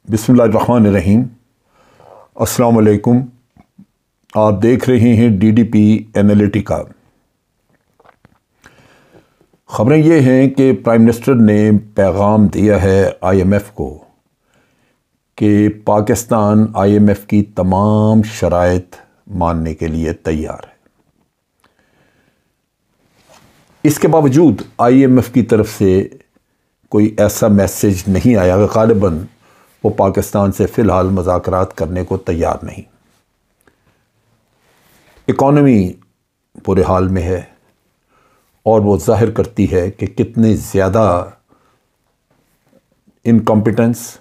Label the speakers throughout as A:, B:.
A: बिस्मिल्लाहिर्रहमानिर्रहीम। अस्सलाम वालेकुम। आप देख रहे हैं DDP एनालिटिका। ख़बरें ये हैं कि प्राइम मिनिस्टर ने पैगाम दिया है IMF को कि पाकिस्तान IMF की तमाम शराइत मानने के लिए तैयार है। इसके बावजूद IMF की तरफ से कोई ऐसा मैसेज नहीं आया कि ग़ालिबन वो पाकिस्तान से फ़िलहाल मुज़ाकरात करने को तैयार नहीं। इकॉनमी बुरे हाल में है और वो ज़ाहिर करती है कि कितने ज़्यादा इनकॉम्पिटेंस,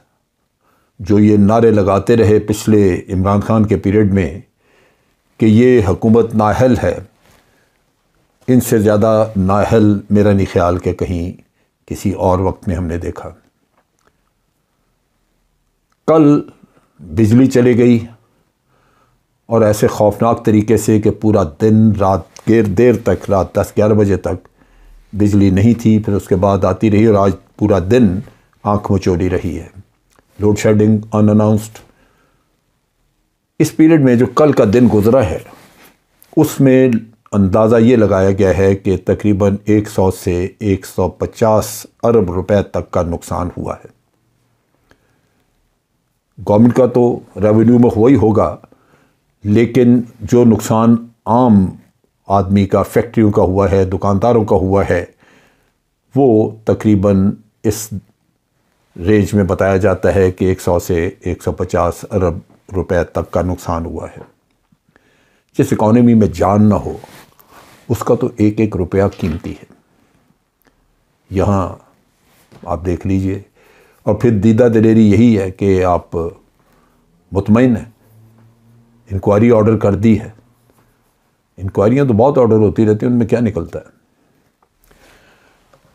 A: जो ये नारे लगाते रहे पिछले इमरान खान के पीरियड में कि ये हुकूमत नाअहल है, इनसे ज़्यादा नाअहल मेरा नहीं ख्याल कि कहीं किसी और वक्त में हमने देखा। कल बिजली चली गई और ऐसे खौफनाक तरीके से कि पूरा दिन रात देर तक, रात 10-11 बजे तक बिजली नहीं थी, फिर उसके बाद आती रही और आज पूरा दिन आँख मचोली रही है। Load shedding unannounced. इस पीरियड में जो कल का दिन गुजरा है उसमें अंदाज़ा ये लगाया गया है कि तकरीबन 100 से 150 अरब रुपए तक का नुकसान हुआ है। गवर्नमेंट का तो रेवेन्यू में हुआ ही होगा, लेकिन जो नुकसान आम आदमी का, फैक्ट्रियों का हुआ है, दुकानदारों का हुआ है, वो तकरीबन इस रेंज में बताया जाता है कि 100 से 150 अरब रुपए तक का नुकसान हुआ है। जिस इकॉनमी में जान ना हो उसका तो एक एक रुपया कीमती है। यहाँ आप देख लीजिए। और फिर दीदा दिलेरी यही है कि आप मुतमईन हैं, इंक्वायरी ऑर्डर कर दी है। इंक्वायरियाँ तो बहुत ऑर्डर होती रहती हैं, उनमें क्या निकलता है।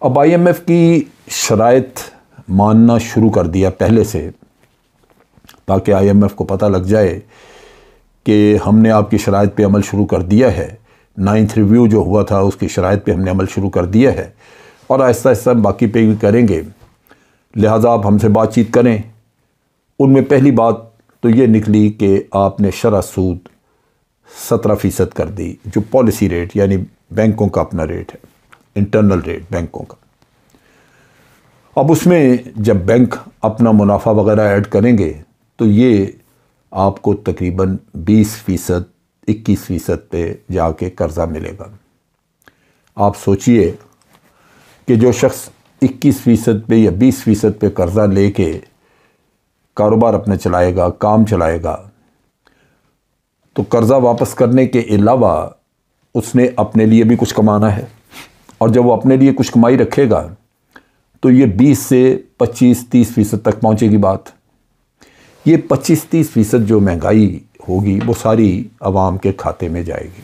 A: अब IMF की शराइत मानना शुरू कर दिया पहले से, ताकि IMF को पता लग जाए कि हमने आपकी शराइत पे अमल शुरू कर दिया है। 9th रिव्यू जो हुआ था उसकी शराइत पे हमने अमल शुरू कर दिया है और आहिस्ता आहिस्ता बाकी पे भी करेंगे, लिहाजा आप हमसे बातचीत करें। उनमें पहली बात तो ये निकली कि आपने शरह सूद 17% कर दी, जो पॉलिसी रेट यानी बैंकों का अपना रेट है, इंटरनल रेट बैंकों का। अब उसमें जब बैंक अपना मुनाफा वगैरह ऐड करेंगे तो ये आपको तकरीबन 20%, 21% पे जाके कर्ज़ा मिलेगा। आप सोचिए कि जो शख्स 21% पे या 20% पे कर्ज़ा लेके कारोबार अपने चलाएगा, काम चलाएगा, तो कर्ज़ा वापस करने के अलावा उसने अपने लिए भी कुछ कमाना है। और जब वो अपने लिए कुछ कमाई रखेगा तो ये 20 से 25-30% तक पहुंचेगी बात। ये 25-30% जो महंगाई होगी वो सारी आवाम के खाते में जाएगी।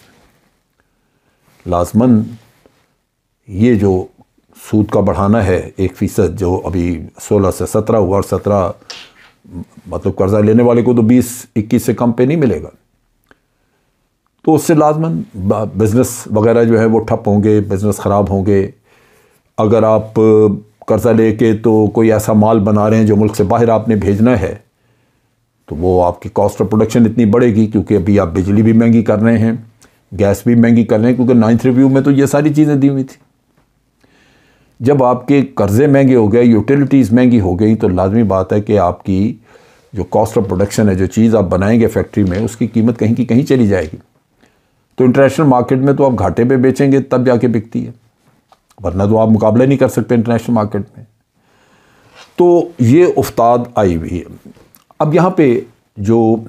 A: लाज़मन ये जो सूद का बढ़ाना है 1%, जो अभी 16 से 17 हुआ, और 17 मतलब कर्जा लेने वाले को तो 20-21 से कम पे नहीं मिलेगा, तो उससे लाज़मन बिज़नेस वगैरह जो है वो ठप होंगे, बिज़नेस ख़राब होंगे। अगर आप कर्जा लेके तो कोई ऐसा माल बना रहे हैं जो मुल्क से बाहर आपने भेजना है, तो वो आपकी कॉस्ट ऑफ प्रोडक्शन इतनी बढ़ेगी, क्योंकि अभी आप बिजली भी महंगी कर रहे हैं, गैस भी महंगी कर रहे हैं, क्योंकि 9th रिव्यू में तो ये सारी चीज़ें दी हुई थी। जब आपके कर्ज़े महंगे हो गए, यूटिलिटीज़ महंगी हो गई, तो लाजमी बात है कि आपकी जो कॉस्ट ऑफ प्रोडक्शन है, जो चीज़ आप बनाएंगे फैक्ट्री में, उसकी कीमत कहीं की कहीं चली जाएगी। तो इंटरनेशनल मार्केट में तो आप घाटे पे बेचेंगे तब जाके बिकती है, वरना तो आप मुकाबला नहीं कर सकते इंटरनेशनल मार्केट में। तो ये उफ्ताद आई हुई है। अब यहाँ पे जो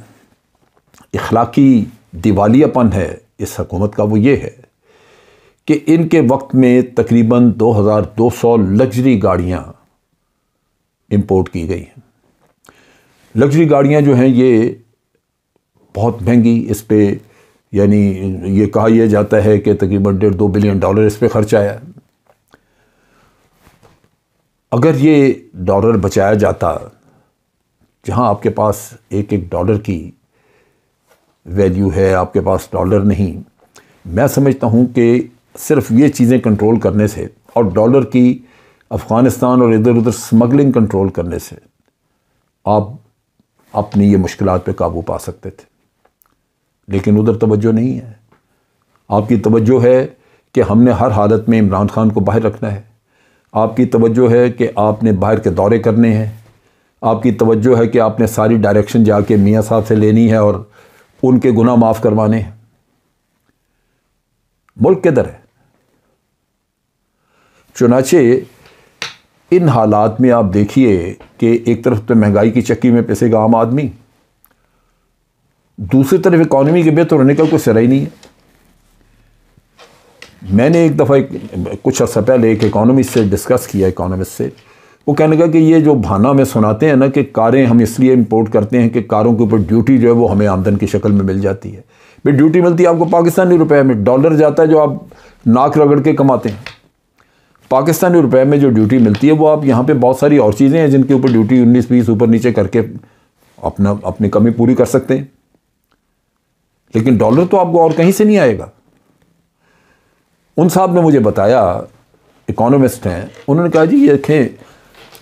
A: इखलाकी दिवालियापन है इस हुकूमत का वो ये है कि इनके वक्त में तकरीबन 2200 लग्जरी गाड़ियाँ इंपोर्ट की गई हैं। लग्जरी गाड़ियाँ जो हैं ये बहुत महंगी, इस पे यानी ये कहा यह जाता है कि तकरीबन $1.5-2 बिलियन इस पे खर्च आया। अगर ये डॉलर बचाया जाता, जहाँ आपके पास एक एक डॉलर की वैल्यू है, आपके पास डॉलर नहीं, मैं समझता हूँ कि सिर्फ ये चीज़ें कंट्रोल करने से और डॉलर की अफ़गानिस्तान और इधर उधर स्मगलिंग कंट्रोल करने से आप अपनी ये मुश्किलात पे काबू पा सकते थे। लेकिन उधर तवज्जो नहीं है। आपकी तवज्जो है कि हमने हर हालत में इमरान खान को बाहर रखना है। आपकी तवज्जो है कि आपने बाहर के दौरे करने हैं। आपकी तवज्जो है कि आपने सारी डायरेक्शन जाके मियाँ साहब से लेनी है और उनके गुनाह माफ़ करवाने हैं। मुल्क किधर है? चुनाचे इन हालात में आप देखिए कि एक तरफ तो महंगाई की चक्की में पिसेगा आम आदमी, दूसरी तरफ इकॉनमी के बेहतर होने का कोई सिरा ही नहीं है। मैंने एक दफ़ा कुछ अर्सा पहले एक इकोनॉमिस्ट से डिस्कस किया, इकोनॉमिस्ट से, वो कहने लगा कि ये जो बहाना हमें सुनाते हैं ना कि कारें हम इसलिए इंपोर्ट करते हैं कि कारों के ऊपर ड्यूटी जो है वो हमें आमदन की शक्ल में मिल जाती है। भाई ड्यूटी मिलती है आपको पाकिस्तानी रुपए में, डॉलर जाता है जो आप नाक रगड़ के कमाते हैं। पाकिस्तानी रुपए में जो ड्यूटी मिलती है वो आप यहाँ पे बहुत सारी और चीज़ें हैं जिनके ऊपर ड्यूटी 19-20 ऊपर नीचे करके अपनी कमी पूरी कर सकते हैं। लेकिन डॉलर तो आपको और कहीं से नहीं आएगा। उन साहब ने मुझे बताया, इकोनॉमिस्ट हैं, उन्होंने कहा जी ये देखें,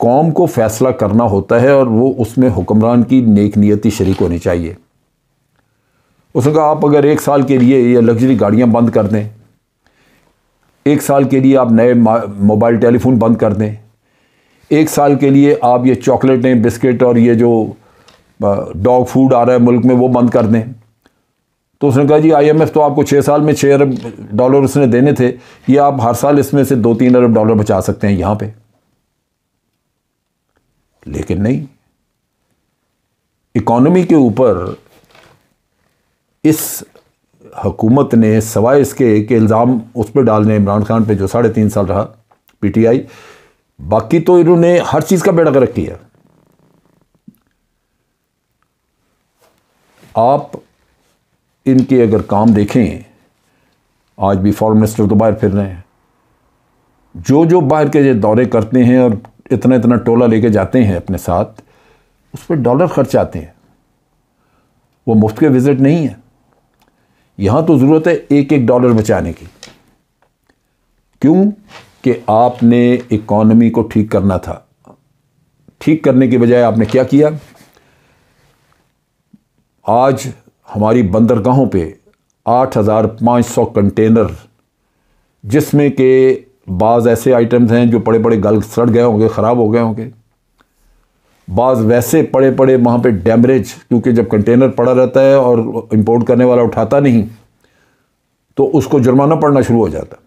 A: कौम को फैसला करना होता है और वो उसमें हुक्मरान की नेक नियति शरीक होनी चाहिए। उसने कहा आप अगर 1 साल के लिए ये लग्जरी गाड़ियां बंद कर दें, 1 साल के लिए आप नए मोबाइल टेलीफोन बंद कर दें, 1 साल के लिए आप ये चॉकलेटें, बिस्किट और ये जो डॉग फूड आ रहा है मुल्क में वो बंद कर दें, तो उसने कहा जी IMF तो आपको 6 साल में 6 अरब डॉलर उसने देने थे, ये आप हर साल इसमें से 2-3 अरब डॉलर बचा सकते हैं यहाँ पे। लेकिन नहीं, इकॉनमी के ऊपर इस हुकूमत ने सवाए इसके कि इल्ज़ाम उस पर डालने इमरान खान पे जो 3.5 साल रहा PTI, बाकी तो इन्होंने हर चीज़ का बेड़ा गर्क किया। आप इनके अगर काम देखें, आज भी फॉरेन मिनिस्टर तो बाहर फिर रहे हैं, जो बाहर के जो दौरे करते हैं और इतना टोला लेके जाते हैं अपने साथ, उस पर डॉलर खर्च आते हैं। वो मुफ्त के विजिट नहीं है। यहाँ तो ज़रूरत है एक डॉलर बचाने की। क्यों? कि आपने इकॉनमी को ठीक करना था। ठीक करने के बजाय आपने क्या किया? आज हमारी बंदरगाहों पे 8,500 कंटेनर, जिसमें के बाज़ ऐसे आइटम्स हैं जो पड़े पड़े गल सड़ गए होंगे, ख़राब हो गए होंगे, बाज़ वैसे पड़े पड़े वहाँ पे डैमरेज, क्योंकि जब कंटेनर पड़ा रहता है और इंपोर्ट करने वाला उठाता नहीं तो उसको जुर्माना पड़ना शुरू हो जाता।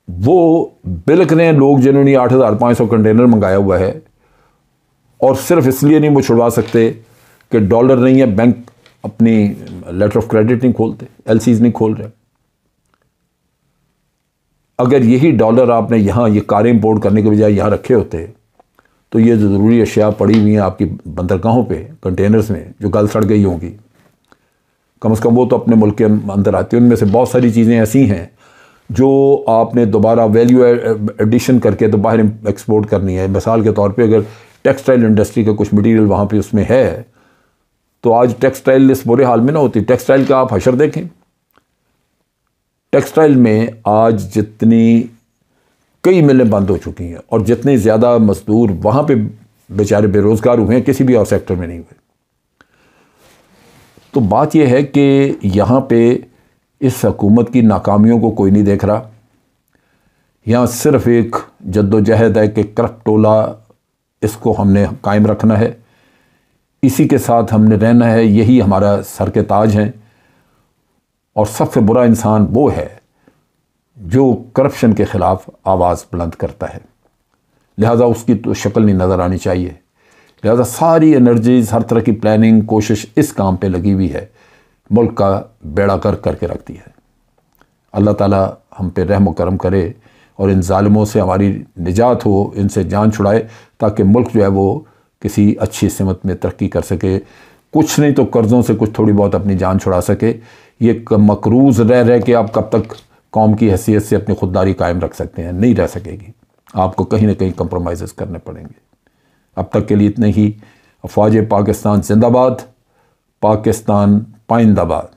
A: वो बिल्क रहे हैं लोग जिन्होंने 8,500 कंटेनर मंगाया हुआ है, और सिर्फ इसलिए नहीं वो छुड़वा सकते कि डॉलर नहीं है, बैंक अपनी लेटर ऑफ क्रेडिट नहीं खोलते, LCs नहीं खोल रहे। अगर यही डॉलर आपने यहाँ ये कारें इंपोर्ट करने के बजाय यहाँ रखे होते तो ये जो ज़रूरी अशिया पड़ी हुई हैं आपकी बंदरगाहों पे कंटेनर्स में जो गल सड़ गई होंगी, कम से कम वो तो अपने मुल्क के अंदर आती है। उनमें से बहुत सारी चीज़ें ऐसी हैं जो आपने दोबारा वैल्यू एडिशन करके तो बाहर एक्सपोर्ट करनी है। मिसाल के तौर पे अगर टेक्सटाइल इंडस्ट्री का कुछ मटेरियल वहाँ पे उसमें है तो आज टेक्सटाइल इस बुरे हाल में ना होती। टेक्सटाइल का आप हशर देखें, टेक्सटाइल में आज जितनी कई मिलें बंद हो चुकी हैं और जितने ज़्यादा मजदूर वहाँ पे बेचारे बेरोज़गार हुए हैं, किसी भी और सेक्टर में नहीं हुए। तो बात यह है कि यहाँ पे इस हुकूमत की नाकामियों को कोई नहीं देख रहा। यहाँ सिर्फ एक जद्दोजहद है कि करप्ट टोला, इसको हमने कायम रखना है, इसी के साथ हमने रहना है, यही हमारा सर के ताज हैं। और सबसे बुरा इंसान वो है जो करप्शन के ख़िलाफ़ आवाज़ बुलंद करता है। लिहाजा उसकी तो शक्ल नहीं नज़र आनी चाहिए। लिहाजा सारी एनर्जीज़, हर तरह की प्लानिंग, कोशिश इस काम पे लगी हुई है, मुल्क का बेड़ा गर्क करके रखती है। अल्लाह ताला हम पे रहम करम करे और इन ज़ालिमों से हमारी निजात हो, इनसे जान छुड़ाए, ताकि मुल्क जो है वो किसी अच्छी सिमत में तरक्की कर सके, कुछ नहीं तो कर्ज़ों से कुछ थोड़ी बहुत अपनी जान छुड़ा सके। ये मकरूज़ रह के आप कब तक कौम की हैसियत से अपनी खुददारी कायम रख सकते हैं? नहीं रह सकेगी। आपको कहीं ना कहीं कंप्रोमाइज़ करने पड़ेंगे। अब तक के लिए इतने ही। अफ़वाज पाकिस्तान जिंदाबाद, पाकिस्तान पाइंदाबाद।